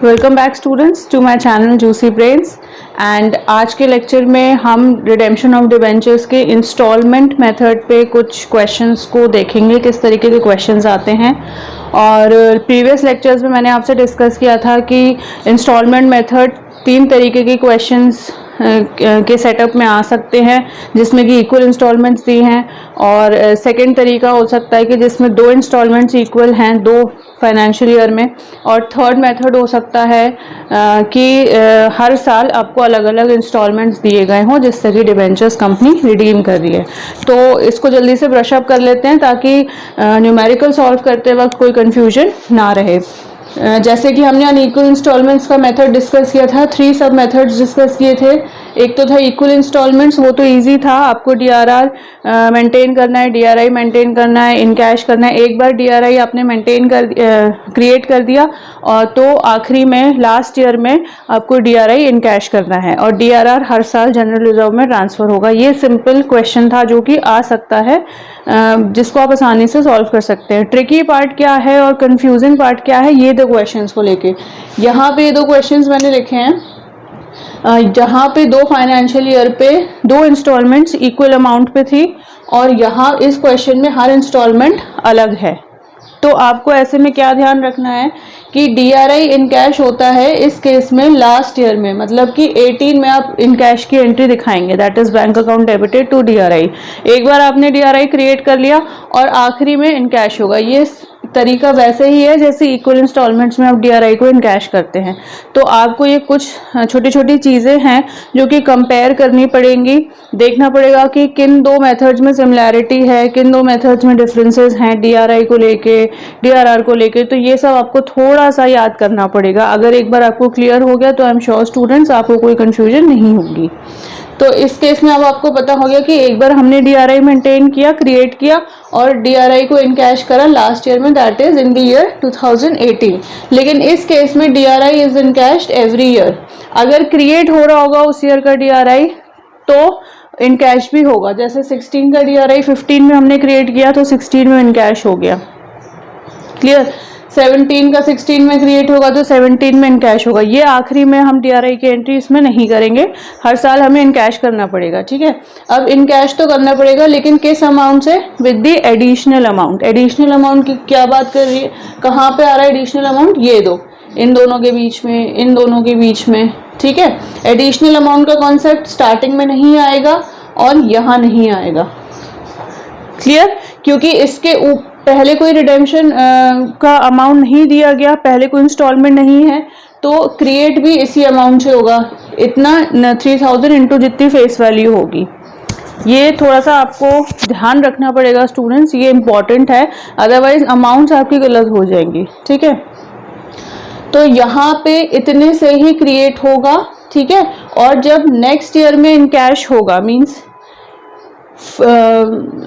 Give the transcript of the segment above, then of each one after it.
Welcome back students to my channel juicy brains. And आज के lecture में हम रिडेम्पशन ऑफ डिबेंचर्स के इंस्टॉलमेंट मेथड पे कुछ क्वेश्चंस को देखेंगे, किस तरीके के क्वेश्चंस आते हैं। और प्रीवियस लेक्चर्स में मैंने आपसे डिस्कस किया था कि इंस्टॉलमेंट मेथड तीन तरीके के क्वेश्चंस के सेटअप में आ सकते हैं, जिसमें कि इक्वल इंस्टॉलमेंट्स दी हैं, और सेकंड तरीका हो सकता है कि जिसमें दो इंस्टॉलमेंट्स इक्वल हैं दो फाइनेंशियल ईयर में, और थर्ड मेथड हो सकता है कि हर साल आपको अलग अलग इंस्टॉलमेंट्स दिए गए हों जिससे कि डिबेंचर्स कंपनी रिडीम कर रही है। तो इसको जल्दी से ब्रश अप कर लेते हैं ताकि न्यूमेरिकल सॉल्व करते वक्त कोई कन्फ्यूजन ना रहे। जैसे कि हमने अनइक्वल इंस्टॉलमेंट्स का मेथड डिस्कस किया था, 3 सब मेथड्स डिस्कस किए थे। एक तो था इक्वल इंस्टॉलमेंट्स, वो तो इजी था, आपको डीआरआर मेंटेन करना है, डीआरआई मेंटेन करना है, इन कैश करना है। एक बार डीआरआई आपने मेंटेन कर क्रिएट कर दिया और तो आखिरी में लास्ट ईयर में आपको डीआरआई इन कैश करना है, और डीआरआर हर साल जनरल रिजर्व में ट्रांसफर होगा। ये सिंपल क्वेश्चन था जो कि आ सकता है, जिसको आप आसानी से सॉल्व कर सकते हैं। ट्रिकी पार्ट क्या है और कंफ्यूजिंग पार्ट क्या है, ये दो क्वेश्चंस को लेके यहाँ पे ये दो क्वेश्चंस मैंने लिखे हैं। जहाँ पे दो फाइनेंशियल ईयर पे दो इंस्टॉलमेंट्स इक्वल अमाउंट पे थी, और यहाँ इस क्वेश्चन में हर इंस्टॉलमेंट अलग है। तो आपको ऐसे में क्या ध्यान रखना है कि डीआरआई इन कैश होता है इस केस में लास्ट ईयर में, मतलब कि 18 में आप इन कैश की एंट्री दिखाएंगे, that is bank account debited to DRI. एक बार आपने डीआरआई क्रिएट कर लिया और आखिरी में इन कैश होगा। ये तरीका वैसे ही है जैसे इक्वल इंस्टॉलमेंट्स में आप डीआरआई को इन कैश करते हैं। तो आपको ये कुछ छोटी छोटी चीज़ें हैं जो कि कंपेयर करनी पड़ेंगी, देखना पड़ेगा कि किन दो मेथड्स में सिमिलैरिटी है, किन दो मेथड्स में डिफरेंसेस हैं डीआरआई को लेके, डीआरआर को लेके। तो ये सब आपको थोड़ा सा याद करना पड़ेगा। अगर एक बार आपको क्लियर हो गया तो आई एम श्योर स्टूडेंट्स आपको कोई कन्फ्यूजन नहीं होगी। तो इस केस में अब आपको पता हो गया कि एक बार हमने डीआरआई मेंटेन किया, क्रिएट किया और डीआरआई को इन कैश करा लास्ट ईयर में, that is in the year 2018। लेकिन इस केस में DRI is in cash every year. अगर क्रिएट हो रहा होगा उस ईयर का डीआरआई तो इन कैश भी होगा। जैसे 16 का डीआरआई 15 में हमने क्रिएट किया तो 16 में इन कैश हो गया। क्लियर? 17 का 16 में क्रिएट होगा तो 17 में इन कैश होगा। ये आखिरी में हम डीआरआई की एंट्री इसमें नहीं करेंगे, हर साल हमें इन कैश करना पड़ेगा। ठीक है, अब इन कैश तो करना पड़ेगा, लेकिन किस अमाउंट से? With the additional amount. Additional amount की क्या बात कर रही है, कहाँ पे आ रहा है एडिशनल अमाउंट? ये दो, इन दोनों के बीच में, इन दोनों के बीच में। ठीक है, एडिशनल अमाउंट का कॉन्सेप्ट स्टार्टिंग में नहीं आएगा और यहाँ नहीं आएगा। क्लियर? क्योंकि इसके पहले कोई रिडेम्पशन का अमाउंट नहीं दिया गया, पहले कोई इंस्टॉलमेंट नहीं है, तो क्रिएट भी इसी अमाउंट से होगा, इतना 3000 इंटू जितनी फेस वैल्यू होगी। ये थोड़ा सा आपको ध्यान रखना पड़ेगा स्टूडेंट्स, ये इंपॉर्टेंट है, अदरवाइज अमाउंट्स आपकी गलत हो जाएंगी। ठीक है, तो यहाँ पे इतने से ही क्रिएट होगा। ठीक है, और जब नेक्स्ट ईयर में इन कैश होगा, मीन्स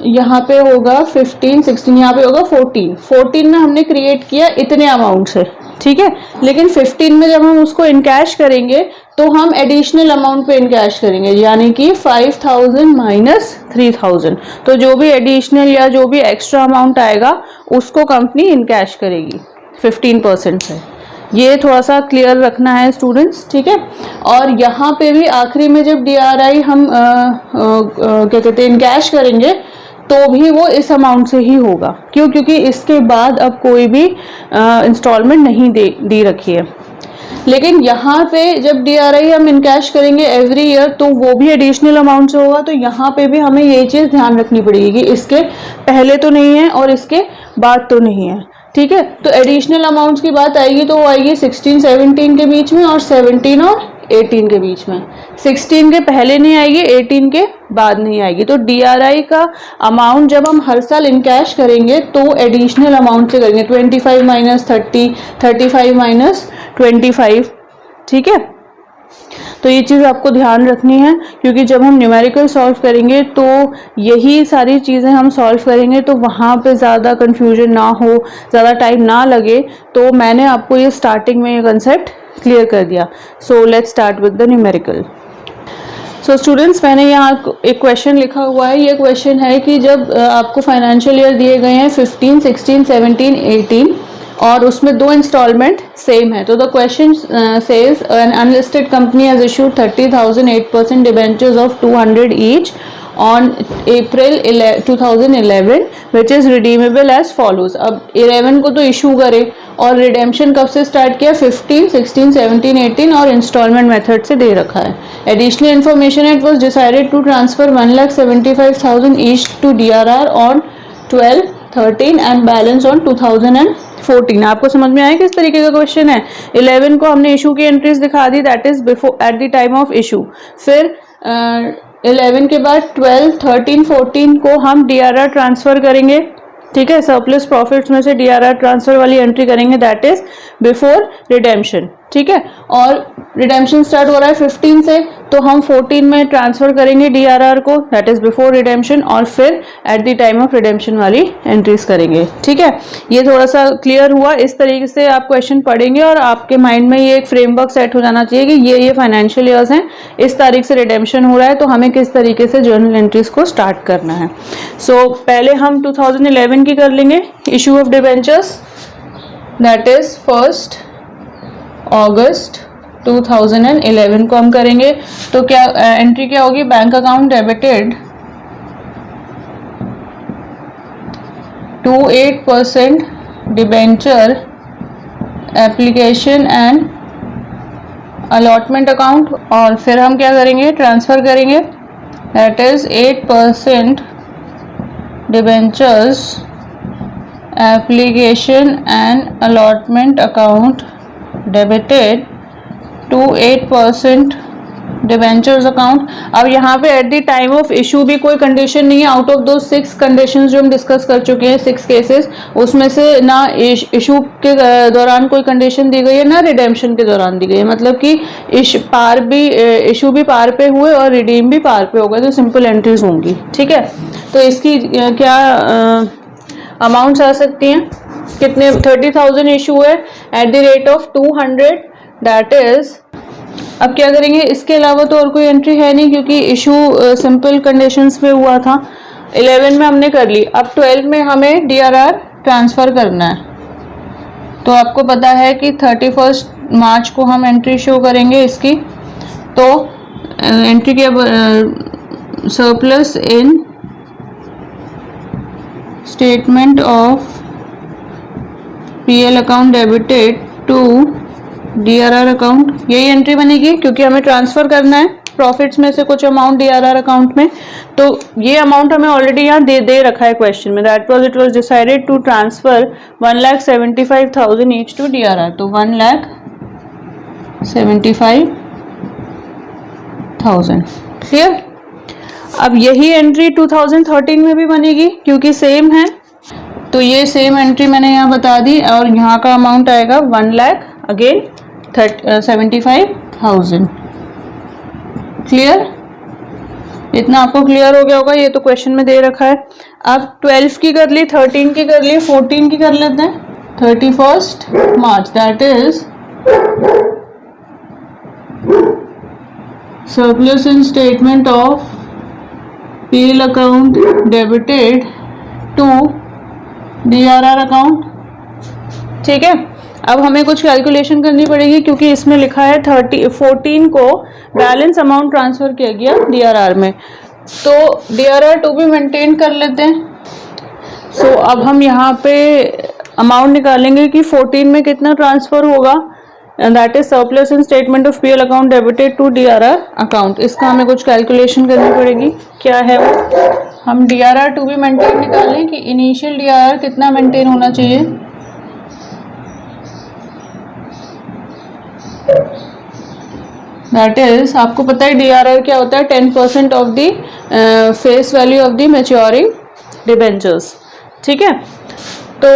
यहाँ पे होगा 15, 16, यहाँ पे होगा 14 में हमने क्रिएट किया इतने अमाउंट से। ठीक है, लेकिन 15 में जब हम उसको इनकैश करेंगे तो हम एडिशनल अमाउंट पे इनकैश करेंगे, यानी कि 5000 माइनस 3000। तो जो भी एडिशनल या जो भी एक्स्ट्रा अमाउंट आएगा उसको कंपनी इनकैश करेगी 15% से। ये थोड़ा सा क्लियर रखना है स्टूडेंट्स। ठीक है, और यहाँ पे भी आखिरी में जब डीआरआई हम क्या कहते हैं इनकैश करेंगे तो भी वो इस अमाउंट से ही होगा। क्यों? क्योंकि इसके बाद अब कोई भी इंस्टॉलमेंट नहीं दी रखी है। लेकिन यहाँ पे जब डीआरआई हम इनकैश करेंगे एवरी ईयर तो वो भी एडिशनल अमाउंट से होगा। तो यहाँ पे भी हमें ये चीज़ ध्यान रखनी पड़ेगी कि इसके पहले तो नहीं है और इसके बाद तो नहीं है। ठीक है, तो एडिशनल अमाउंट्स की बात आएगी तो वो आएगी 16, 17 के बीच में और 17 और 18 के बीच में। 16 के पहले नहीं आएगी, 18 के बाद नहीं आएगी। तो डीआरआई का अमाउंट जब हम हर साल इनकैश करेंगे तो एडिशनल अमाउंट से करेंगे, 25 माइनस 30, 35 माइनस 25। ठीक है, तो ये चीज़ आपको ध्यान रखनी है, क्योंकि जब हम न्यूमेरिकल सॉल्व करेंगे तो यही सारी चीज़ें हम सॉल्व करेंगे तो वहाँ पे ज़्यादा कन्फ्यूजन ना हो, ज़्यादा टाइम ना लगे। तो मैंने आपको ये स्टार्टिंग में ये कंसेप्ट क्लियर कर दिया। So let's start with the numerical. So students, मैंने यहाँ एक क्वेश्चन लिखा हुआ है। ये क्वेश्चन है कि जब आपको फाइनेंशियल ईयर दिए गए हैं 15, 16, 17, 18, और उसमें 2 इंस्टॉलमेंट सेम है। तो the question says an unlisted company has issued 30,000 8% debentures of 200 each on April 2011 which is redeemable as follows. अब 11 को तो इशू करे और रिडेम्पशन कब से स्टार्ट किया, 15, 16, 17, 18 और इंस्टॉलमेंट मेथड से दे रखा है। Additional information it was decided to transfer 1,75,000 each to DRR on 12, 13 and balance on 2014। आपको समझ में आया किस तरीके का क्वेश्चन है। 11 को हमने इशू की एंट्रीज दिखा दी, that is before at the time of issue. फिर 11 के बाद 12, 13, 14 को हम DRR ट्रांसफर करेंगे, ठीक है, सरप्लस प्रॉफिट्स में से DRR ट्रांसफर वाली एंट्री करेंगे, दैट इज बिफोर रिडेम्पशन, ठीक है। और रिडेम्पशन स्टार्ट हो रहा है 15 से, तो हम 14 में ट्रांसफर करेंगे DRR को, दैट इज बिफोर रिडेम्पशन, और फिर eight the time of redemption वाली एंट्रीज करेंगे, ठीक है। ये थोड़ा सा क्लियर हुआ। इस तरीके से आप क्वेश्चन पढ़ेंगे और आपके माइंड में ये एक फ्रेमवर्क सेट हो जाना चाहिए कि ये फाइनेंशियल ईयर्स हैं, इस तारीख से रिडेम्पशन हो रहा है, तो हमें किस तरीके से जर्नल एंट्रीज को स्टार्ट करना है। सो पहले हम 2011 की कर लेंगे, issue of debentures, that is 1 अगस्त 2011 को हम करेंगे। तो क्या एंट्री क्या होगी, bank account debited to 8% debenture application and allotment account, और फिर हम क्या करेंगे, ट्रांसफर करेंगे, that is 8% debentures application and allotment account debited to 8% debentures account. अब यहाँ पे at the time of issue भी कोई कंडीशन नहीं है, आउट ऑफ दो 6 कंडीशंस जो हम डिस्कस कर चुके हैं, 6 केसेस, उसमें से ना इशू के दौरान कोई कंडीशन दी गई है ना रिडेम्पशन के दौरान दी गई है, मतलब कि इशू भी पार पे हुए और रिडीम भी पार पे हो गए, तो सिंपल एंट्रीज होंगी, ठीक है। तो इसकी क्या अमाउंट्स आ सकती हैं, कितने, 30,000 इशू है eight the rate of 200, that is, अब क्या करेंगे, इसके अलावा तो और कोई एंट्री है नहीं क्योंकि इशू सिंपल कंडीशंस पे हुआ था। 11 में हमने कर ली, अब 12 में हमें DRR ट्रांसफर करना है। तो आपको पता है कि 31 मार्च को हम एंट्री शो करेंगे इसकी, तो एंट्री के surplus in statement of PL account debited to DRR account, यही एंट्री बनेगी क्योंकि हमें ट्रांसफर करना है प्रॉफिट्स में से कुछ अमाउंट DRR अकाउंट में। तो ये अमाउंट हमें ऑलरेडी यहाँ दे रखा है क्वेश्चन में, that was it was decided to transfer 1,75,000 each to DRR, तो 1,75,000, क्लियर। अब यही एंट्री 2013 में भी बनेगी क्योंकि सेम है, तो ये सेम एंट्री मैंने यहाँ बता दी, और यहाँ का अमाउंट आएगा 1,75,000, क्लियर। इतना आपको क्लियर हो गया होगा, ये तो क्वेश्चन में दे रखा है। अब 12 की कर ली, 13 की कर ली, 14 की कर लेते हैं, 31 March, that is surplus in statement of PL account debited to DRR account, ठीक है। अब हमें कुछ कैलकुलेशन करनी पड़ेगी क्योंकि इसमें लिखा है 14 को बैलेंस अमाउंट ट्रांसफर किया गया DRR में, तो DRR टू भी मेंटेन कर लेते हैं। सो अब हम यहाँ पे अमाउंट निकालेंगे कि 14 में कितना ट्रांसफर होगा, that is surplus in statement of PL account debited to DRR account. इसका हमें कुछ कैलकुलेशन करनी पड़ेगी, क्या है वो, हम DRR टू भी मेंटेन निकालें कि इनिशियल DRR कितना मेंटेन होना चाहिए, दैट इज, आपको पता है DRR क्या होता है, 10% of the face value of the maturing debentures, ठीक है। तो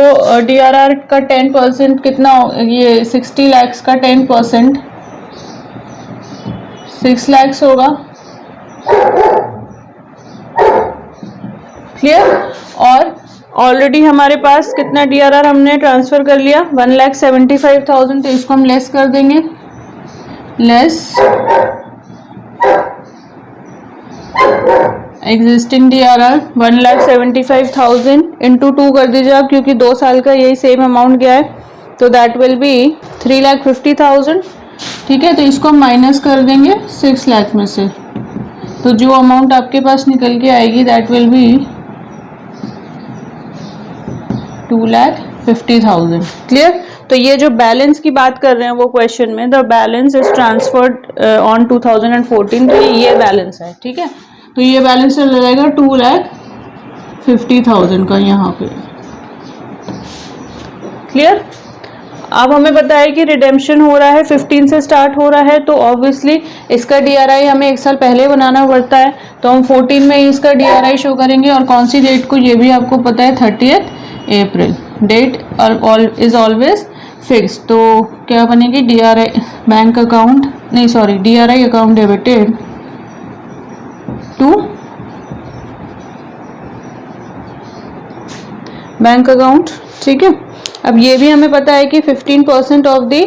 DRR का 10% कितना, ये 60 लाख का 10% 6 लाख होगा, क्लियर। और ऑलरेडी हमारे पास कितना DRR हमने ट्रांसफर कर लिया, 1,75,000, तो इसको हम लेस कर देंगे, लेस एग्जिस्टिंग DRR 1,75,000 इंटू 2 कर दीजिए आप, क्योंकि 2 साल का यही सेम अमाउंट गया है, तो दैट विल बी 3,50,000। ठीक है, तो इसको हम माइनस कर देंगे 6 लाख में से, तो जो अमाउंट आपके पास निकल के आएगी दैट विल बी 2,50,000। क्लियर। तो ये जो बैलेंस की बात कर रहे हैं वो क्वेश्चन में, the balance is transferred on 2014, तो ये बैलेंस है। ठीक है, तो ये बैलेंस चला जाएगा 2,50,000 का यहाँ पे। क्लियर। अब हमें पता है कि रिडेम्पशन हो रहा है 15 से स्टार्ट हो रहा है, तो ऑब्वियसली इसका DRI हमें एक साल पहले बनाना पड़ता है, तो हम 14 में ही इसका DRI शो करेंगे। और कौन सी डेट को, ये भी आपको पता है, 30 April. Date is always fix. तो क्या बनेगी, DRI बैंक अकाउंट, नहीं sorry, DRI account debited to bank account. ठीक है, अब ये भी हमें पता है कि 15% ऑफ दी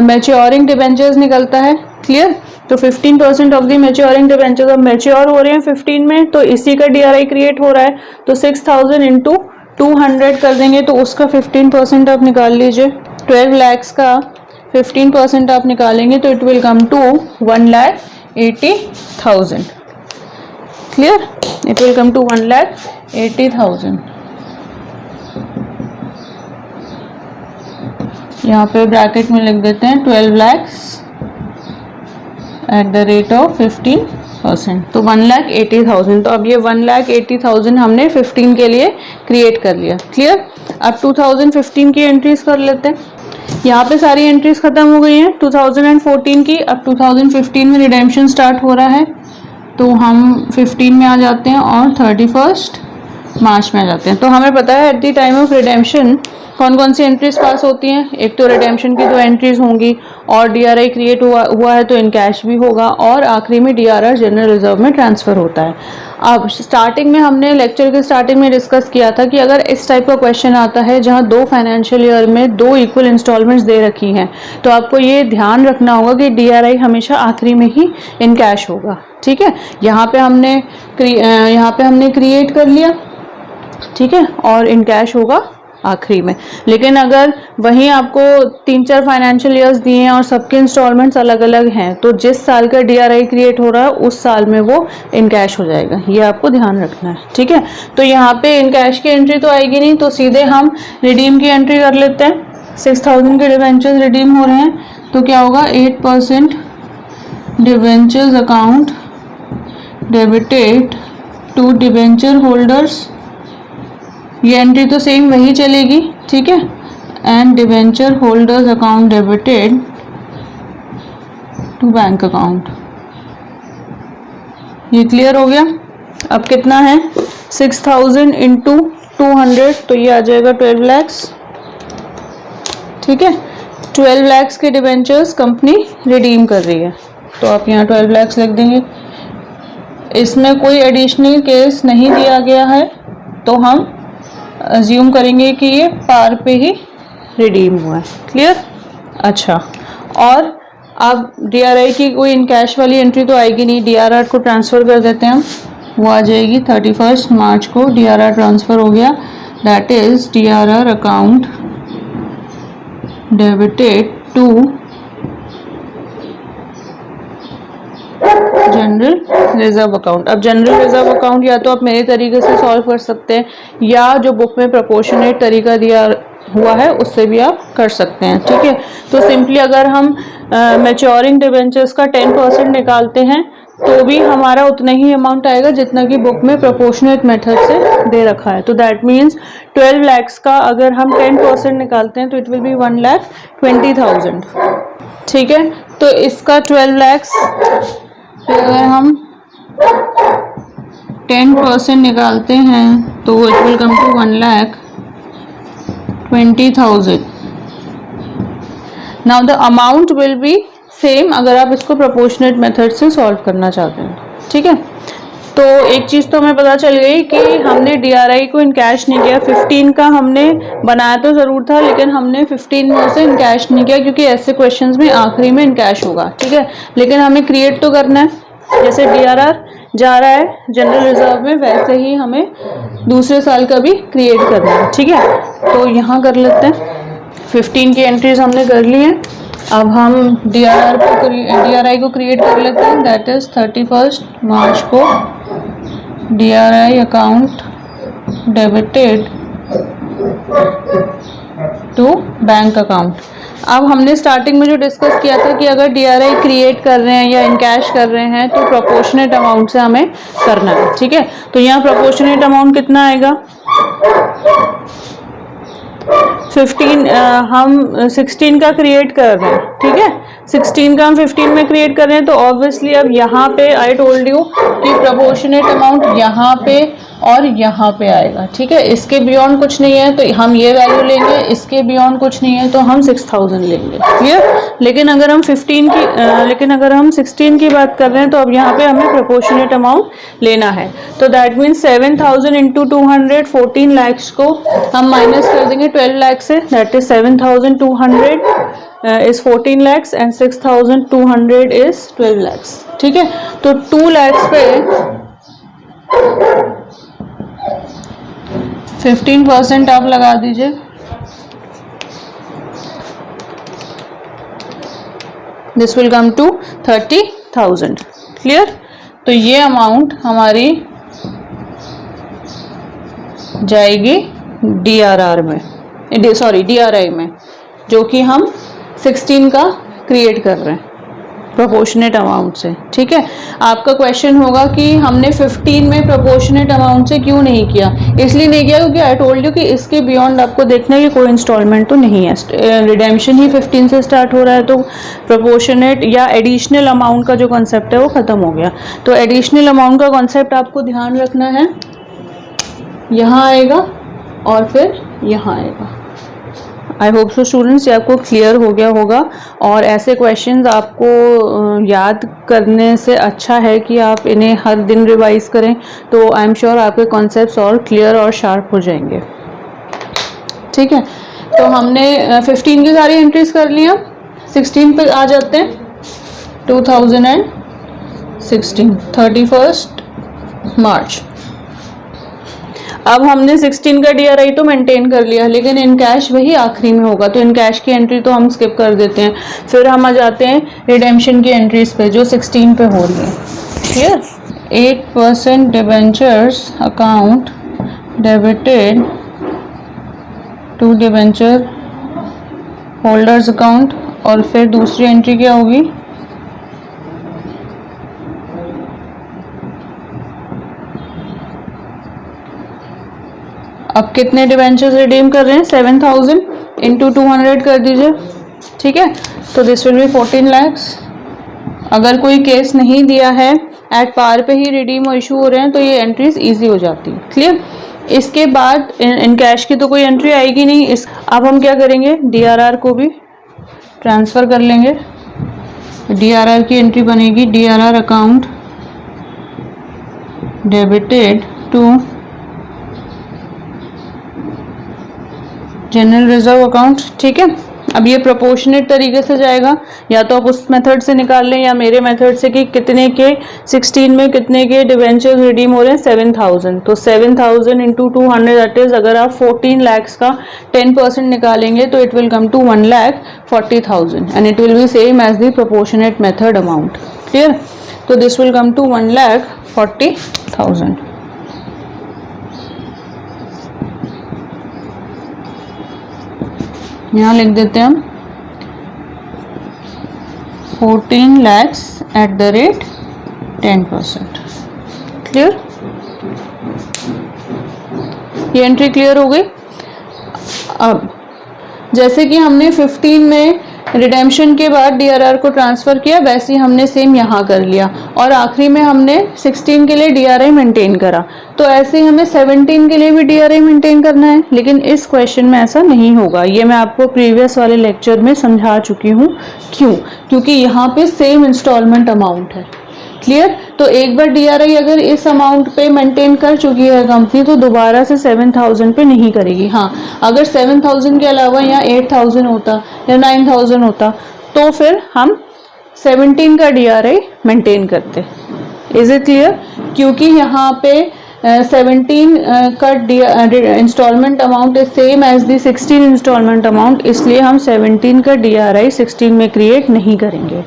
मैच्योरिंग डिबेंचर्स निकलता है। क्लियर। तो 15% ऑफ दी मैच्योरिंग डिबेंचर्स अब मैच्योर हो रहे हैं 15 में, तो इसी का DRI क्रिएट हो रहा है। तो 6,000 इंटू 200 कर देंगे, तो उसका 15% आप निकाल लीजिए। 12 lakhs का 15% आप निकालेंगे तो it will come to 1,80,000। Clear, it will come to 1,80,000। यहाँ पे ब्रैकेट में लिख देते हैं 12 lakhs at the rate of 15%, तो 1,80,000। तो अब ये 1,80,000 हमने 15 के लिए क्रिएट कर लिया। क्लियर। अब 2015 की एंट्रीज कर लेते हैं। यहाँ पे सारी एंट्रीज खत्म हो गई हैं 2014 की। अब 2015 में रिडेम्पशन स्टार्ट हो रहा है, तो हम 15 में आ जाते हैं और 31 मार्च में आ जाते हैं। तो हमें पता है eight the time of redemption कौन कौन सी एंट्रीज पास होती हैं। एक तो रिडेम्पशन की 2 एंट्रीज होंगी, और DRI क्रिएट हुआ है तो इन कैश भी होगा, और आखिरी में DRR जनरल रिजर्व में ट्रांसफर होता है। अब स्टार्टिंग में हमने लेक्चर के स्टार्टिंग में डिस्कस किया था कि अगर इस टाइप का क्वेश्चन आता है जहां 2 फाइनेंशियल ईयर में 2 इक्वल इंस्टॉलमेंट्स दे रखी हैं, तो आपको ये ध्यान रखना होगा कि DRI हमेशा आखिरी में ही इन कैश होगा। ठीक है, यहाँ पे हमने क्रिएट कर लिया। ठीक है, और इन कैश होगा आखिरी में। लेकिन अगर वहीं आपको 3-4 फाइनेंशियल ईयर्स दिए हैं और सबके इंस्टॉलमेंट्स अलग अलग हैं, तो जिस साल का DRI क्रिएट हो रहा है उस साल में वो इन कैश हो जाएगा, ये आपको ध्यान रखना है। ठीक है, तो यहाँ पे इन कैश की एंट्री तो आएगी नहीं, तो सीधे हम रिडीम की एंट्री कर लेते हैं। 6,000 के डिवेंचर्स रिडीम हो रहे हैं, तो क्या होगा, 8% debentures account debited to debenture holders. ये एंट्री तो सेम वही चलेगी। ठीक है, and debenture holders account debited to bank account. ये क्लियर हो गया। अब कितना है, 6,000 इंटू 200, तो ये आ जाएगा 12 lakhs। ठीक है, 12 lakhs के डिवेंचर्स कंपनी रिडीम कर रही है, तो आप यहाँ 12 lakhs लिख देंगे। इसमें कोई एडिशनल केस नहीं दिया गया है, तो हम अज्यूम करेंगे कि ये पार पे ही रिडीम हुआ है। क्लियर। अच्छा, और अब DRI की कोई इन कैश वाली एंट्री तो आएगी नहीं, DRR को ट्रांसफ़र कर देते हैं हम, वो आ जाएगी 31 मार्च को DRR ट्रांसफ़र हो गया। That is DRR account debited to general reserve account. अब जनरल रिजर्व अकाउंट या तो आप मेरे तरीके से सॉल्व कर सकते हैं, या जो बुक में प्रोपोर्शनेट तरीका दिया हुआ है उससे भी आप कर सकते हैं। ठीक है, तो सिंपली अगर हम मैच्योरिंग डिवेंचर्स का 10% निकालते हैं तो भी हमारा उतना ही अमाउंट आएगा जितना कि बुक में प्रोपोर्शनेट मेथड से दे रखा है। तो दैट मीन्स 12 lakhs का अगर हम 10% निकालते हैं तो इट विल बी 1,20,000। ठीक है, तो इसका 12 lakhs अगर हम 10% निकालते हैं तो it will come to 1,20,000। Now the amount will be same अगर आप इसको प्रोपोर्शनेट मेथड से सॉल्व करना चाहते हैं। ठीक है, तो एक चीज़ तो हमें पता चल गई कि हमने DRI को इन कैश नहीं किया। 15 का हमने बनाया तो ज़रूर था, लेकिन हमने 15 में से इन कैश नहीं किया, क्योंकि ऐसे क्वेश्चंस में आखिरी में इन कैश होगा। ठीक है, लेकिन हमें क्रिएट तो करना है, जैसे DRR जा रहा है जनरल रिजर्व में, वैसे ही हमें दूसरे साल का भी क्रिएट करना है। ठीक है, तो यहाँ कर लेते हैं 15 की एंट्रीज हमने कर ली हैं। अब हम DRI को क्रिएट कर लेते हैं। दैट इज 31 मार्च को DRI account debited to bank account. अब हमने स्टार्टिंग में जो डिस्कस किया था कि अगर DRI क्रिएट कर रहे हैं या इनकैश कर रहे हैं तो प्रोपोर्शनेट अमाउंट से हमें करना है, ठीक है। तो यहाँ प्रोपोर्शनेट अमाउंट कितना आएगा, 15, हम 16 का क्रिएट कर रहे हैं, ठीक है। 16 का हम 15 में क्रिएट कर रहे हैं, तो ऑब्वियसली अब यहाँ पे आई टोल्ड यू कि प्रोपोर्शनेट अमाउंट यहाँ पे और यहाँ पे आएगा, ठीक है। इसके बियॉन्ड कुछ नहीं है तो हम ये वैल्यू लेंगे, इसके बियॉन्ड कुछ नहीं है तो हम 6000 लेंगे, क्लियर। लेकिन अगर हम 16 की बात कर रहे हैं तो अब यहाँ पे हमें प्रोपोर्शनेट अमाउंट लेना है। तो दैट मीन्स 7000 इंटू 200, 14 lakhs को हम माइनस कर देंगे 12 lakhs से। That is 7200 is 14 lakhs and 6200 is 12 lakhs, ठीक है। तो 2 lakhs पे 15% आप लगा दीजिए, this will come to 30,000, clear. तो ये अमाउंट हमारी जाएगी DRI में, जो कि हम 16 का क्रिएट कर रहे हैं प्रोपोर्शनेट अमाउंट से, ठीक है। आपका क्वेश्चन होगा कि हमने 15 में प्रोपोर्शनेट अमाउंट से क्यों नहीं किया। इसलिए नहीं किया क्योंकि आई टोल्ड यू कि इसके बियॉन्ड आपको देखना है कि कोई इंस्टॉलमेंट तो नहीं है। रिडेम्पशन ही 15 से स्टार्ट हो रहा है, तो प्रोपोर्शनेट या एडिशनल अमाउंट का जो कॉन्सेप्ट है वो ख़त्म हो गया। तो एडिशनल अमाउंट का कॉन्सेप्ट आपको ध्यान रखना है, यहाँ आएगा और फिर यहाँ आएगा। आई होप सो स्टूडेंट्स ये आपको क्लियर हो गया होगा। और ऐसे क्वेश्चंस आपको याद करने से अच्छा है कि आप इन्हें हर दिन रिवाइज करें, तो आई एम श्योर आपके कॉन्सेप्ट्स और क्लियर और शार्प हो जाएंगे, ठीक है। तो हमने 15 की सारी एंट्रीज कर लिया। 16 पे आ जाते हैं। 2016 31 मार्च। अब हमने 16 का DRI तो मेंटेन कर लिया, लेकिन इन कैश वही आखिरी में होगा, तो इन कैश की एंट्री तो हम स्किप कर देते हैं। फिर हम आ जाते हैं रिडेम्पशन की एंट्रीज पे जो 16 पे हो रही है, clear. 8% debentures account debited to debenture holders account, और फिर दूसरी एंट्री क्या होगी, अब कितने डिबेंचर्स रिडीम कर रहे हैं, 7000 इंटू 200 कर दीजिए, ठीक है। तो दिस विल बी 14 lakhs। अगर कोई केस नहीं दिया है, एट पार पे ही रिडीम और इशू हो रहे हैं, तो ये एंट्रीज इजी हो जाती है, क्लियर। इसके बाद इन कैश की तो कोई एंट्री आएगी नहीं। अब हम क्या करेंगे, DRR को भी ट्रांसफ़र कर लेंगे। DRR की एंट्री बनेगी DRR account debited to general reserve account, ठीक है। अब ये प्रोपोर्शनेट तरीके से जाएगा, या तो आप उस मेथड से निकाल लें या मेरे मेथड से कि कितने के 16 में कितने के डिवेंचर्स रिडीम हो रहे हैं, 7000। तो 7000 इंटू 200 दैट इज, अगर आप 14 lakhs का 10% निकालेंगे तो it will come to 1,40,000 and it will be same as the proportionate method amount, clear. तो दिस विल कम टू 1,40,000। यहाँ लिख देते हैं हम 14 lakhs at the rate 10%, clear. ये एंट्री क्लियर हो गई। अब जैसे कि हमने 15 में रिडेम्पशन के बाद DRR को ट्रांसफ़र किया, वैसे ही हमने सेम यहाँ कर लिया, और आखिरी में हमने 16 के लिए DRI मेंटेन करा। तो ऐसे ही हमें 17 के लिए भी DRI मेंटेन करना है, लेकिन इस क्वेश्चन में ऐसा नहीं होगा। ये मैं आपको प्रीवियस वाले लेक्चर में समझा चुकी हूँ। क्यों? क्योंकि यहाँ पे सेम इंस्टॉलमेंट अमाउंट है, क्लियर। तो एक बार DRI अगर इस अमाउंट पे मेंटेन कर चुकी है कंपनी, तो दोबारा से 7000 पे नहीं करेगी। हाँ, अगर 7000 के अलावा यहाँ 8000 होता या 9000 होता, तो फिर हम 17 का DRI मेंटेन करते। Is it clear? क्योंकि यहाँ पे 17 का instalment amount is same as the 16 instalment amount, इसलिए हम 17 का DRI 16 में क्रिएट नहीं करेंगे।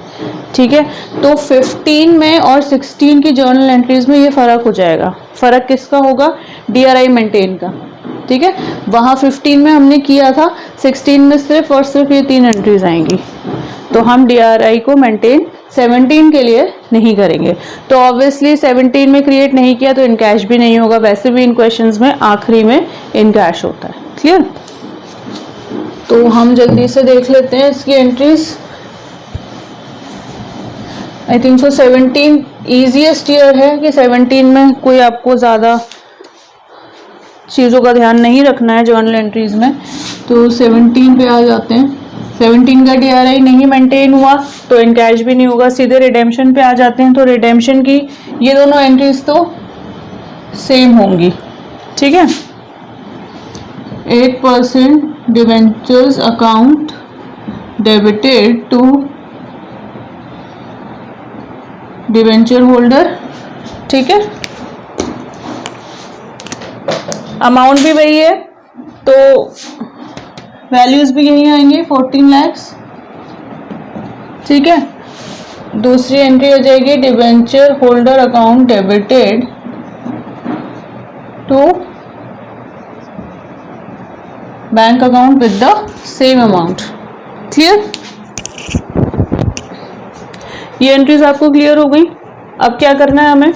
ठीक है, तो 15 में और 16 की जर्नल एंट्रीज में ये फ़र्क हो जाएगा। फ़र्क किसका होगा? DRI मेंटेन का। ठीक है, वहाँ 15 में हमने किया था, 16 में सिर्फ और सिर्फ ये 3 एंट्रीज आएंगी, तो हम DRI को मेंटेन 17 के लिए नहीं करेंगे। तो ऑब्वियसली 17 में क्रिएट नहीं किया तो इन कैश भी नहीं होगा, वैसे भी इन क्वेश्चंस में आखिरी में इन कैश होता है। क्लियर? तो हम जल्दी से देख लेते हैं इसकी entries. I think so 17 easiest year है कि 17 में कोई आपको ज़्यादा चीज़ों का ध्यान नहीं रखना है जर्नल एंट्रीज में। तो 17 पे आ जाते हैं। 17 का DRI नहीं मेंटेन हुआ तो इन कैश भी नहीं होगा, सीधे रिडेम्पशन पे आ जाते हैं। तो रिडेम्पशन की ये दोनों एंट्रीज तो सेम होंगी। ठीक है, 8% debentures account debited to debenture holder. ठीक है, अमाउंट भी वही है तो वैल्यूज भी यही आएंगे 14 lakhs। ठीक है, दूसरी एंट्री हो जाएगी debenture holder account debited to bank account with the same amount. Clear? ये एंट्रीज आपको क्लियर हो गई। अब क्या करना है हमें?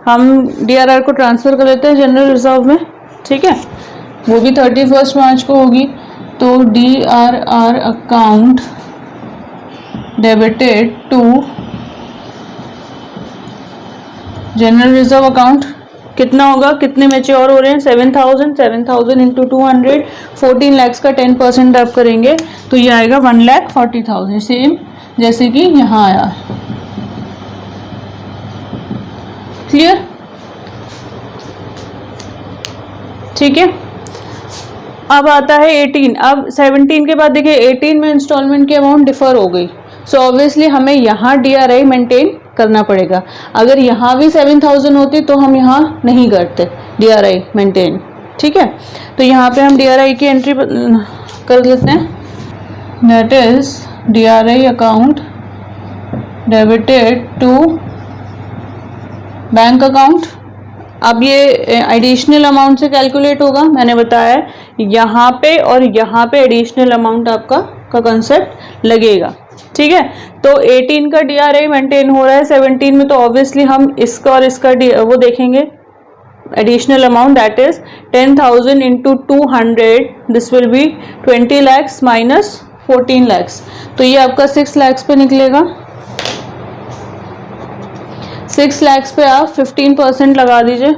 हम DRR को ट्रांसफर कर लेते हैं जनरल रिजर्व में। ठीक है, वो भी 31 मार्च को होगी। तो DRR account debited to general reserve account कितना होगा? कितने मैच्योर हो रहे हैं? 7,000 इंटू 200, 14 lakhs का 10% आप करेंगे तो ये आएगा 1,40,000, सेम जैसे कि यहाँ आया। क्लियर? ठीक है, अब आता है 18। अब 17 के बाद देखिए 18 में इंस्टॉलमेंट की अमाउंट डिफर हो गई, सो ऑब्वियसली हमें यहाँ DRI मेंटेन करना पड़ेगा। अगर यहाँ भी 7,000 होती तो हम यहाँ नहीं करते DRI मेंटेन। ठीक है, तो यहाँ पे हम DRI की एंट्री कर लेते हैं, that is DRI account debited to bank account. अब ये एडिशनल अमाउंट से कैलकुलेट होगा, मैंने बताया यहाँ पे और यहाँ पे एडिशनल अमाउंट आपका का कंसेप्ट लगेगा। ठीक है, तो 18 का DRI मेंटेन हो रहा है 17 में, तो ऑब्वियसली हम इसका और इसका वो देखेंगे additional amount, that is 10,000 into 200, this will be 20 lakhs minus 14 lakhs, तो ये आपका 6 lakhs पे निकलेगा। 6 lakhs पे आप 15% लगा दीजिए।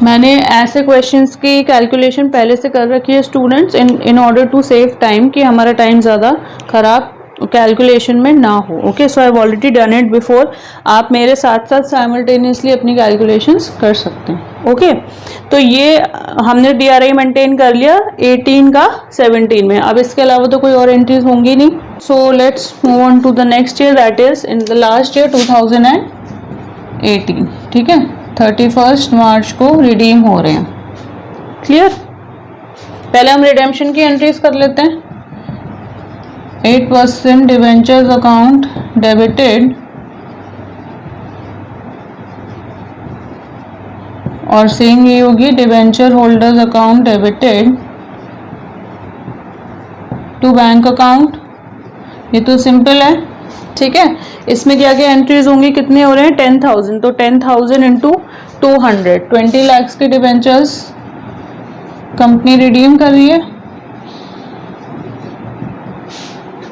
मैंने ऐसे क्वेश्चंस की कैलकुलेशन पहले से कर रखी है students in order to save time, कि हमारा टाइम ज़्यादा खराब कैलकुलेशन में ना हो। Okay, so I have already done it before. आप मेरे साथ साथ साइमल्टेनियसली अपनी कैलकुलेशंस कर सकते हैं। ओके, तो ये हमने DRI मेंटेन कर लिया 18 का 17 में। अब इसके अलावा तो कोई और एंट्रीज होंगी नहीं। So let's move on to the next year, that is in the last year 2018। ठीक है, 31 मार्च को रिडीम हो रहे हैं। क्लियर? पहले हम रिडेम्पशन की एंट्रीज कर लेते हैं। 8% डिवेंचर्स अकाउंट डेबिटेड और सेम ये होगी debenture holders account debited to bank account. ये तो सिंपल है। ठीक है, इसमें क्या क्या एंट्रीज होंगी? कितने हो रहे हैं? 10,000, तो 10,000 इंटू 200, 20 lakhs के डिवेंचर्स कंपनी रिडीम कर रही है।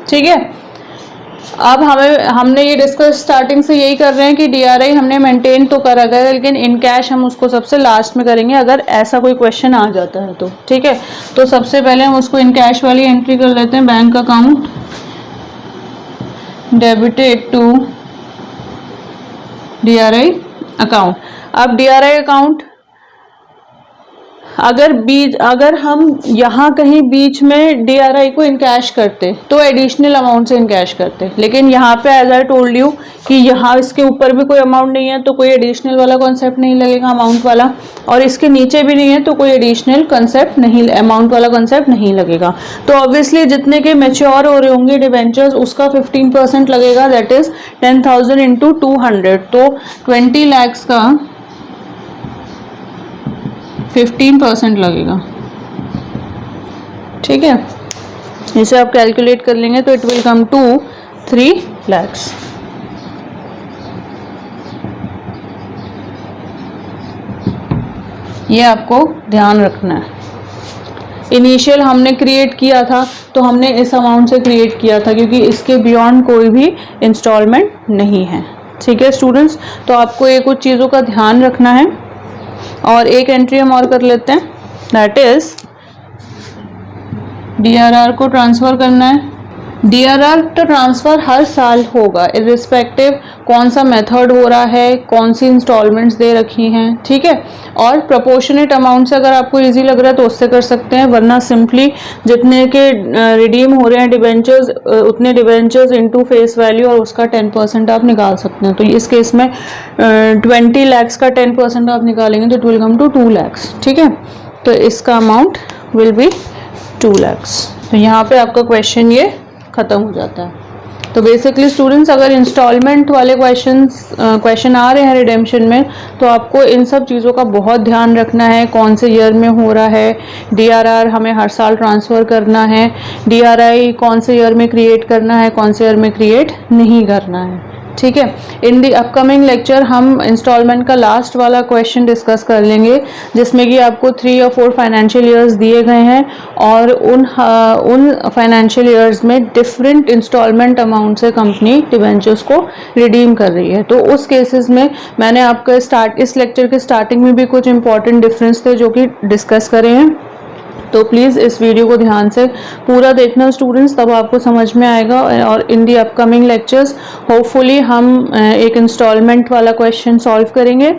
ठीक है, अब हमने ये डिस्कस स्टार्टिंग से यही कर रहे हैं कि DRI हमने मेंटेन तो करा गया, लेकिन इन कैश हम उसको सबसे लास्ट में करेंगे अगर ऐसा कोई क्वेश्चन आ जाता है तो। ठीक है, तो सबसे पहले हम उसको इन कैश वाली एंट्री कर लेते हैं, bank account debited to DRI account. अब DRI अकाउंट अगर हम यहाँ कहीं बीच में DRI को इनकैश करते तो एडिशनल अमाउंट से इनकैश करते, लेकिन यहाँ पे एज आई टोल्ड यू कि यहाँ इसके ऊपर भी कोई अमाउंट नहीं है तो कोई एडिशनल वाला कॉन्सेप्ट नहीं लगेगा अमाउंट वाला, और इसके नीचे भी नहीं है तो कोई एडिशनल कंसेप्ट नहीं, अमाउंट वाला कंसेप्ट नहीं लगेगा। तो ऑब्वियसली जितने के मैच्योर हो रहे होंगे डिबेंचर्स उसका 15% लगेगा, दैट इज 10,000 इंटू 200, तो 20 lakhs का 15% लगेगा। ठीक है, इसे आप कैलकुलेट कर लेंगे तो it will come to 3 lakhs। ये आपको ध्यान रखना है। इनिशियल हमने क्रिएट किया था तो हमने इस अमाउंट से क्रिएट किया था क्योंकि इसके बियॉन्ड कोई भी इंस्टॉलमेंट नहीं है। ठीक है स्टूडेंट्स, तो आपको ये कुछ चीज़ों का ध्यान रखना है। और एक एंट्री हम और कर लेते हैं, दैट इज DRR को ट्रांसफ़र करना है। DRR का ट्रांसफ़र हर साल होगा इर्रिस्पेक्टिव कौन सा मेथड हो रहा है, कौन सी इंस्टॉलमेंट्स दे रखी हैं। ठीक है, और प्रोपोर्शनेट अमाउंट से अगर आपको इजी लग रहा है तो उससे कर सकते हैं, वरना सिंपली जितने के रिडीम हो रहे हैं डिबेंचर्स उतने डिबेंचर्स इनटू फेस वैल्यू और उसका 10% आप निकाल सकते हैं। तो इस केस में 20 lakhs का 10% आप निकालेंगे तो it will come to 2 lakhs। ठीक है, तो इसका अमाउंट विल बी 2 lakhs। तो यहाँ पे आपका क्वेश्चन ये ख़त्म हो जाता है। तो बेसिकली स्टूडेंट्स अगर इंस्टॉलमेंट वाले क्वेश्चन आ रहे हैं रिडेम्पशन में तो आपको इन सब चीज़ों का बहुत ध्यान रखना है, कौन से ईयर में हो रहा है, DRR हमें हर साल ट्रांसफ़र करना है, DRI कौन से ईयर में क्रिएट करना है, कौन से ईयर में क्रिएट नहीं करना है। ठीक है, इन दी अपकमिंग लेक्चर हम इंस्टॉलमेंट का लास्ट वाला क्वेश्चन डिस्कस कर लेंगे जिसमें कि आपको 3 और 4 फाइनेंशियल ईयर्स दिए गए हैं और उन फाइनेंशियल ईयर्स में डिफरेंट इंस्टॉलमेंट अमाउंट से कंपनी डिबेंचर्स को रिडीम कर रही है। तो उस केसेस में मैंने आपका इस लेक्चर के स्टार्टिंग में भी कुछ इंपॉर्टेंट डिफरेंस थे जो कि डिस्कस करे हैं। तो प्लीज़ इस वीडियो को ध्यान से पूरा देखना स्टूडेंट्स, तब आपको समझ में आएगा। और इन दी अपकमिंग लेक्चर्स होपफुली हम एक इंस्टॉलमेंट वाला क्वेश्चन सॉल्व करेंगे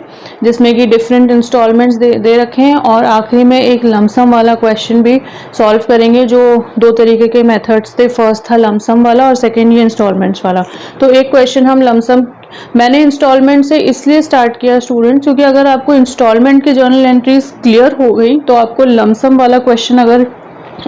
जिसमें कि डिफरेंट इंस्टॉलमेंट्स दे रखे हैं, और आखिरी में एक लमसम वाला क्वेश्चन भी सॉल्व करेंगे जो 2 तरीके के मेथड्स थे। फर्स्ट था लमसम वाला और सेकेंड ये इंस्टॉलमेंट्स वाला। तो एक क्वेश्चन हम लमसम, मैंने इंस्टॉलमेंट से इसलिए स्टार्ट किया स्टूडेंट क्योंकि अगर आपको इंस्टॉलमेंट की जर्नल एंट्रीज क्लियर हो गई तो आपको लमसम वाला क्वेश्चन अगर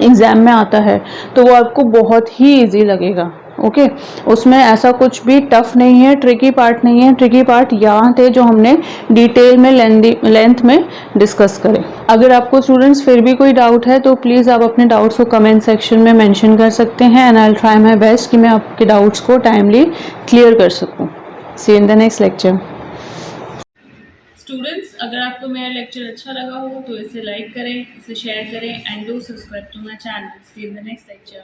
एग्जाम में आता है तो वो आपको बहुत ही इजी लगेगा। ओके, उसमें ऐसा कुछ भी टफ नहीं है, ट्रिकी पार्ट नहीं है। ट्रिकी पार्ट यहाँ थे जो हमने डिटेल में लेंथ में डिस्कस करे। अगर आपको स्टूडेंट्स फिर भी कोई डाउट है तो प्लीज़ आप अपने डाउट्स को कमेंट सेक्शन में मेंशन कर सकते हैं and I will try my best कि मैं आपके डाउट्स को टाइमली क्लियर कर सकूँ। See you in the next lecture. Students, अगर आपको मेरा लेक्चर अच्छा लगा हो तो इसे लाइक करें, इसे शेयर करें and do subscribe to my channel. See you in the next lecture.